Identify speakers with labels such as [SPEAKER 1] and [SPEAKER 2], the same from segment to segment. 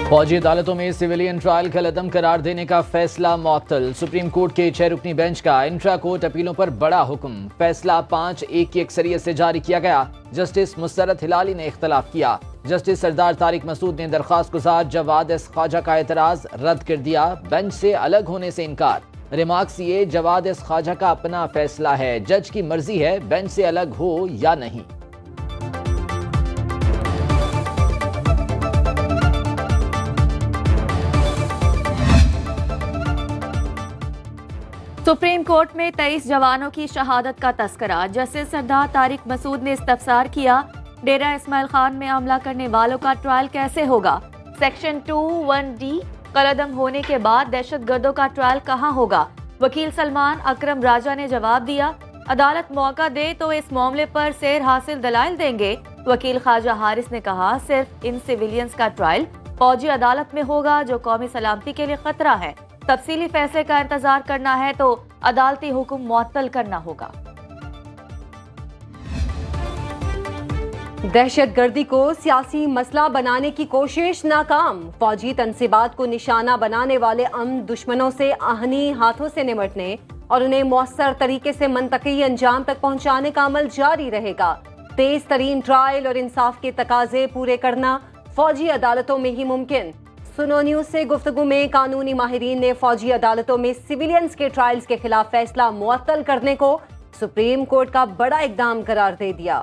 [SPEAKER 1] फौजी अदालतों में सिविलियन ट्रायल का लदम करार देने का फैसला मुअत्तल। सुप्रीम कोर्ट के 6 रुकनी बेंच का इंट्रा कोर्ट अपीलों पर बड़ा हुक्म। फैसला 5-1 की अक्सरियत से जारी किया गया। जस्टिस मुसर्रत हिलाली ने इख्तलाफ किया। जस्टिस सरदार तारिक मसूद ने दरख्वास्त गुजार जवाद एस ख्वाजा का एतराज रद्द कर दिया। बेंच से अलग होने से इनकार। रिमार्क्स ये जवाद एस ख्वाजा का अपना फैसला है, जज की मर्जी है बेंच से अलग हो या नहीं।
[SPEAKER 2] सुप्रीम कोर्ट में 23 जवानों की शहादत का तस्करा। जस्टिस सरदार तारिक मसूद ने इस्तफसार किया, डेरा इस्माइल खान में हमला करने वालों का ट्रायल कैसे होगा। सेक्शन 21D कलअदम होने के बाद दहशतगर्दों का ट्रायल कहां होगा। वकील सलमान अकरम राजा ने जवाब दिया, अदालत मौका दे तो इस मामले पर सैर हासिल दलाइल देंगे। वकील ख्वाजा हारिस ने कहा, सिर्फ इन सिविलियंस का ट्रायल फौजी अदालत में होगा जो कौमी सलामती के लिए खतरा है। तफसीली फैसले का इंतजार करना है तो अदालती हुक्म मुअत्तल करना होगा।
[SPEAKER 3] दहशतगर्दी को सियासी मसला बनाने की कोशिश नाकाम। फौजी तंसीबात को निशाना बनाने वाले दुश्मनों से आहनी हाथों से निपटने और उन्हें मौसर तरीके से मंतकी अंजाम तक पहुंचाने का अमल जारी रहेगा। तेज तरीन ट्रायल और इंसाफ के तकाजे पूरे करना फौजी अदालतों में ही मुमकिन। सुनो न्यूज से गुफ्तगू में कानूनी माहिरीन ने फौजी अदालतों में सिविलियंस के ट्रायल्स के खिलाफ फैसला मुअत्तल करने को सुप्रीम कोर्ट का बड़ा इकदाम करार दे दिया।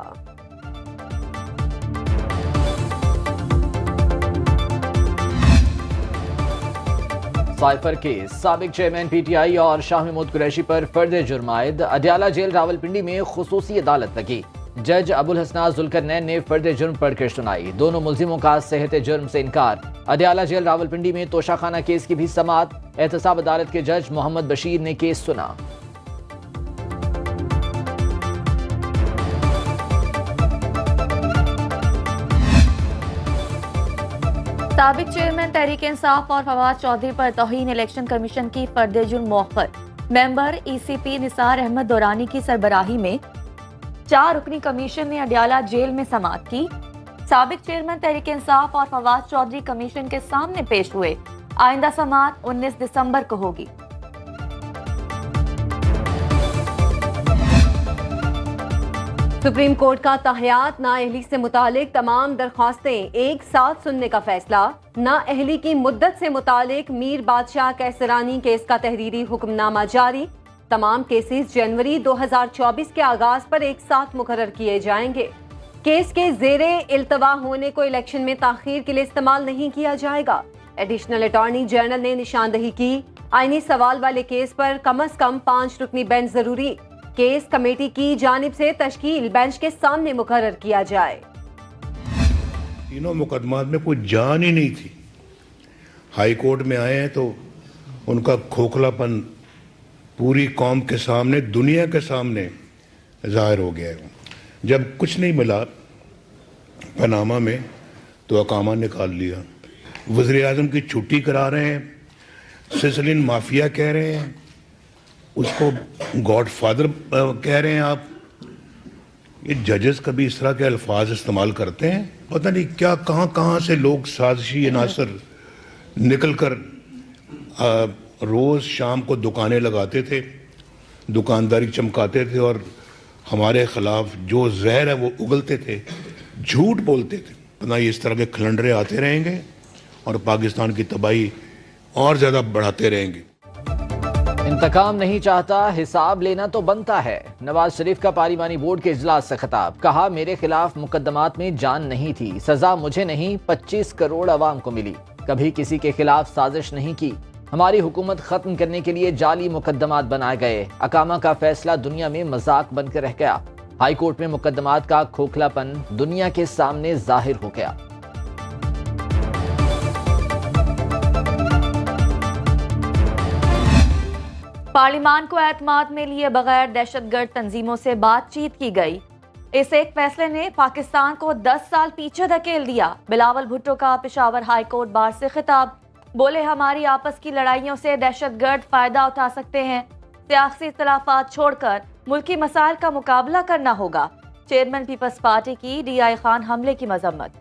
[SPEAKER 1] साइफर केस, साबिक चेयरमैन पीटीआई और शाह महमूद कुरैशी पर फर्द जुर्म आयद। अडयाला जेल रावलपिंडी में खुसूसी अदालत लगी। जज अबुल हसना जुल्करनैन ने फर्द जुर्म पढ़कर सुनाई। दोनों मुल्जिमों का सेहत जुर्म से इनकार। अडयाला जेल रावलपिंडी में तोशाखाना केस की भी समाअत। एहतसाब अदालत के जज मोहम्मद बशीर ने केस सुना।
[SPEAKER 2] साबिक चेयरमैन तहरीक इंसाफ और फवाद चौधरी पर तौहीन इलेक्शन कमीशन की फर्द जुर्म मौखर। मेंबर ECP निसार अहमद दौरानी की सरबराही में 4 रुकनी कमीशन ने अडयाला जेल में समाअत की। साबिक चेयरमैन तहरीक इंसाफ और फवाद चौधरी कमीशन के सामने पेश हुए। आइंदा समाअत 19 दिसंबर को होगी।
[SPEAKER 3] सुप्रीम कोर्ट का ताहयात नाअहली से मुतालिक तमाम दरख्वास्तें एक साथ सुनने का फैसला। नाअहली की मुद्दत से मुतालिक मीर बादशाह कैसरानी केस का तहरीरी हुक्मनामा जारी। तमाम केसेस जनवरी 2024 के आगाज पर एक साथ मुकर्रर किए जाएंगे। केस के जेरे इल्तवा होने को इलेक्शन में ताखीर के लिए इस्तेमाल नहीं किया जाएगा। एडिशनल अटॉर्नी जनरल ने निशानदही की, आईनी सवाल वाले केस पर कम अज कम 5 रुकनी बेंच जरूरी। केस कमेटी की जानिब से तश्कील बेंच के सामने मुकर्रर किया जाए।
[SPEAKER 4] तीनों मुकदमात में कोई जान ही नहीं थी। हाई कोर्ट में आए हैं तो उनका खोखलापन पूरी कौम के सामने, दुनिया के सामने जाहिर हो गया है। जब कुछ नहीं मिला पनामा में तो अकामा निकाल लिया। वज़ीर आज़म की छुट्टी करा रहे हैं। सिसिलियन माफिया कह रहे हैं, उसको गॉडफादर कह रहे हैं आप। ये जजेस कभी इस तरह के अल्फाज इस्तेमाल करते हैं? पता नहीं क्या कहाँ से लोग साजिशी अनासर निकल कर रोज़ शाम को दुकानें लगाते थे, दुकानदारी चमकाते थे और हमारे ख़िलाफ़ जो जहर है वो उगलते थे, झूठ बोलते थे। पता नहीं इस तरह के खलंडरे आते रहेंगे और पाकिस्तान की तबाही और ज़्यादा बढ़ाते रहेंगे।
[SPEAKER 1] इंतकाम नहीं चाहता, हिसाब लेना तो बनता है। नवाज शरीफ का पार्लिमानी बोर्ड के इजलास से खिताब। कहा, मेरे खिलाफ मुकदमात में जान नहीं थी, सजा मुझे नहीं 25 करोड़ अवाम को मिली। कभी किसी के खिलाफ साजिश नहीं की। हमारी हुकूमत खत्म करने के लिए जाली मुकदमात बनाए गए। अकामा का फैसला दुनिया में मजाक बनकर रह गया। हाई कोर्ट में मुकदमात का खोखलापन दुनिया के सामने जाहिर हो गया।
[SPEAKER 2] पार्लिमान को एतमाद में लिए बगैर दहशतगर्द तंजीमों से बातचीत की गई। इस एक फैसले ने पाकिस्तान को 10 साल पीछे धकेल दिया। बिलावल भुट्टो का पेशावर हाई कोर्ट बार से खिताब। बोले, हमारी आपस की लड़ाइयों से दहशतगर्द फायदा उठा सकते हैं। सियासी इख्तिलाफात छोड़कर मुल्की मसाइल का मुकाबला करना होगा। चेयरमैन पीपल्स पार्टी की DI खान हमले की मजम्मत।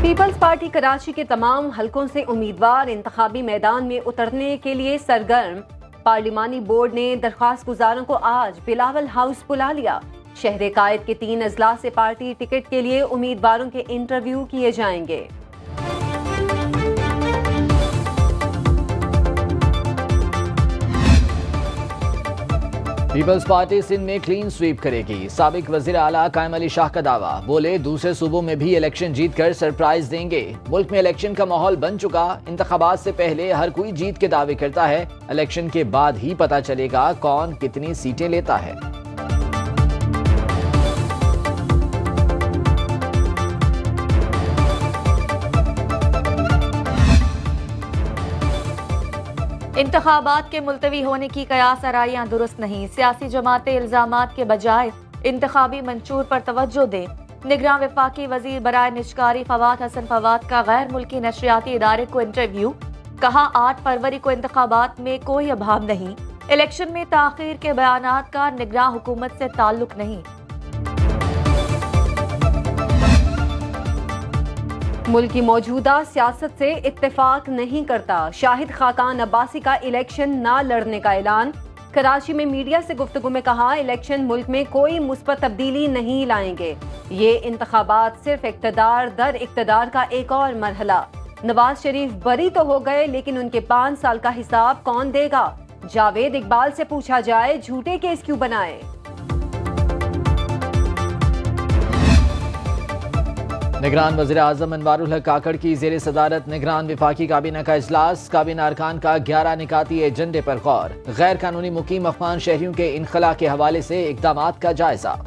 [SPEAKER 3] पीपल्स पार्टी कराची के तमाम हलकों से उम्मीदवार इंतखाबी मैदान में उतरने के लिए सरगर्म। पार्लिमानी बोर्ड ने दरख्वास्त गुजारों को आज बिलावल हाउस बुला लिया। शहर कायद के 3 अजला से पार्टी टिकट के लिए उम्मीदवारों के इंटरव्यू किए जाएंगे।
[SPEAKER 1] पीपल्स पार्टी सिंध में क्लीन स्वीप करेगी। साबिक वजीर आला कायम अली शाह का दावा, बोले दूसरे सूबों में भी इलेक्शन जीतकर सरप्राइज देंगे। मुल्क में इलेक्शन का माहौल बन चुका, इंतखाबात से पहले हर कोई जीत के दावे करता है, इलेक्शन के बाद ही पता चलेगा कौन कितनी सीटें लेता है।
[SPEAKER 2] इंतखाबात के मुलतवी होने की कयास आराइयां दुरुस्त नहीं। सियासी जमातें इल्जामात के बजाय इंतखाबी मंशूर पर तवज्जो दें। निगरान वफाकी वजीर बराए निजकारी फवाद हसन फवाद का गैर मुल्की नशरियाती इदारे को इंटरव्यू। कहा 8 फरवरी को इंतखाबात में कोई अभाव नहीं। इलेक्शन में ताखीर के बयानात का निगरान हुकूमत से ताल्लुक नहीं।
[SPEAKER 3] मुल्क की मौजूदा सियासत से इत्तेफाक नहीं करता। शाहिद खाकान अब्बासी का इलेक्शन ना लड़ने का ऐलान। कराची में मीडिया से गुफ्तगू में कहा, इलेक्शन मुल्क में कोई मुस्बत तब्दीली नहीं लाएंगे। ये इंतखाबात सिर्फ इक्तदार दर इक्तदार का एक और मरहला। नवाज शरीफ बरी तो हो गए, लेकिन उनके 5 साल का हिसाब कौन देगा? जावेद इकबाल से पूछा जाए, झूठे केस क्यों बनाए?
[SPEAKER 1] निगरान वज़ीर आज़म अनवारुल हक काकड़ की ज़ेर सदारत निगरान विफाकी काबीना का इजलास। काबीना अरकान का 11 निकाती एजेंडे पर गौर। गैर कानूनी मुकीम अफगान शहरियों के इनखला के हवाले से इक़दामात का जायजा।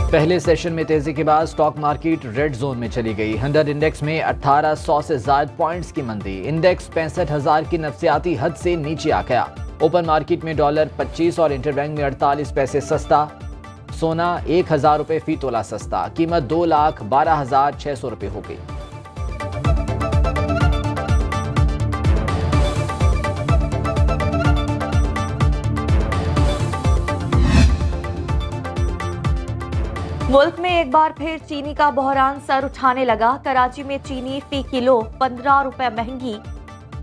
[SPEAKER 1] पहले सेशन में तेजी के बाद स्टॉक मार्केट रेड जोन में चली गई। 100 इंडेक्स में 1800 से ज्यादा पॉइंट्स की मंदी। इंडेक्स 65,000 की नफसियाती हद से नीचे आ गया। ओपन मार्केट में डॉलर 25 और इंटरबैंक में 48 पैसे सस्ता। सोना 1000 रुपए फी तोला सस्ता। कीमत 2,12,600 रुपए हो गई।
[SPEAKER 2] मुल्क में एक बार फिर चीनी का बहरान सर उठाने लगा। कराची में चीनी फी किलो 15 रुपए महंगी।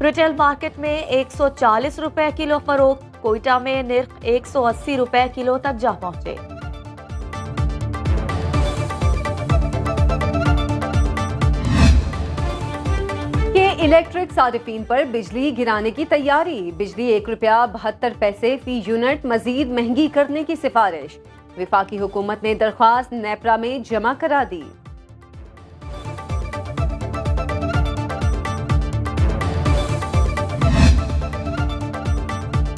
[SPEAKER 2] रिटेल मार्केट में 140 रुपए किलो फरोख्त। कोयटा में निर्ख 180 रुपए किलो तक जा पहुंचे।
[SPEAKER 3] के इलेक्ट्रिक सारिफीन पर बिजली गिराने की तैयारी। बिजली 1 रुपया 72 पैसे फी यूनिट मजीद महंगी करने की सिफारिश। विफाकी हुकूमत ने दरख्वास्त नेपरा में जमा करा दी।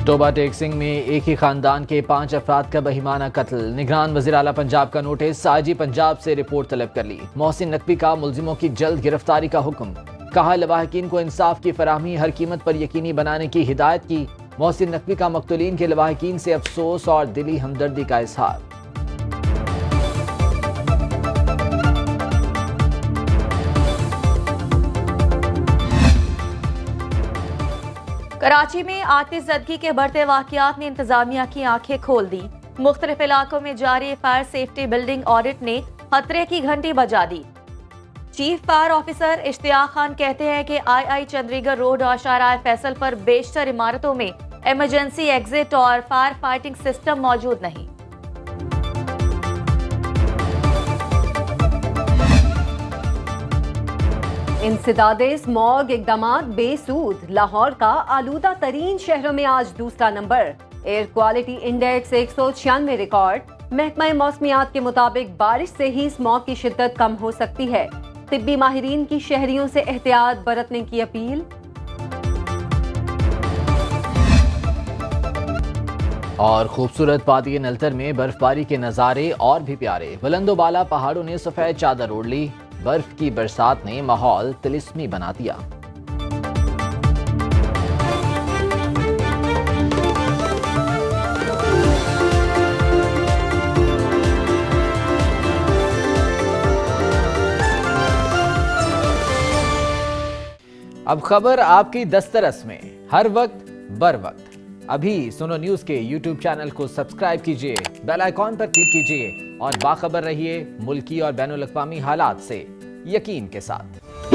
[SPEAKER 1] टोबा टेक्सिंग में एक ही खानदान के 5 अफराद का बहिमाना कत्ल। निगरान वज़ीर आला पंजाब का नोटिस। आईजी पंजाब से रिपोर्ट तलब कर ली। मोहसिन नकवी का मुल्जिमों की जल्द गिरफ्तारी का हुक्म। कहा, लवाहकीन को इंसाफ की फराहमी हर कीमत पर यकीनी बनाने की हिदायत की। मोहसिन नकवी का मकतूलीन के लवाहकीन से अफसोस और दिली हमदर्दी का इजहार।
[SPEAKER 2] कराची में आतिशज़दगी के बढ़ते वाक़यात ने इंतजामिया की आंखें खोल दी। मुख्तलिफ इलाकों में जारी फायर सेफ्टी बिल्डिंग ऑडिट ने खतरे की घंटी बजा दी। Chief fire officer Ishtiaq Khan कहते हैं कि आई चंद्रीगढ़ रोड और शाहराह फैसल पर बेशतर इमारतों में इमरजेंसी एग्जिट और फायर फाइटिंग सिस्टम मौजूद नहीं।
[SPEAKER 3] इंसदादे स्मॉग इकदामात बेसूद। लाहौर का आलूदा तरीन शहरों में आज दूसरा number. Air quality index 196 record. महकमा मौसमियात के मुताबिक बारिश से ही स्मॉग की शिद्दत कम हो सकती है। तिब्बी माहिरीन की शहरियों से एहतियात बरतने की अपील।
[SPEAKER 1] और खूबसूरत वादी नलतर में बर्फबारी के नज़ारे और भी प्यारे। बुलंदोबाला पहाड़ों ने सफेद चादर ओढ़ ली। बर्फ की बरसात ने माहौल तिलिस्मी बना दिया। अब खबर आपकी दस्तरस में, हर वक्त बर वक्त। अभी सुनो न्यूज के यूट्यूब चैनल को सब्सक्राइब कीजिए, बेल आइकॉन पर क्लिक कीजिए और बाखबर रहिए मुल्की और बैनुल अक़वामी हालात से यकीन के साथ।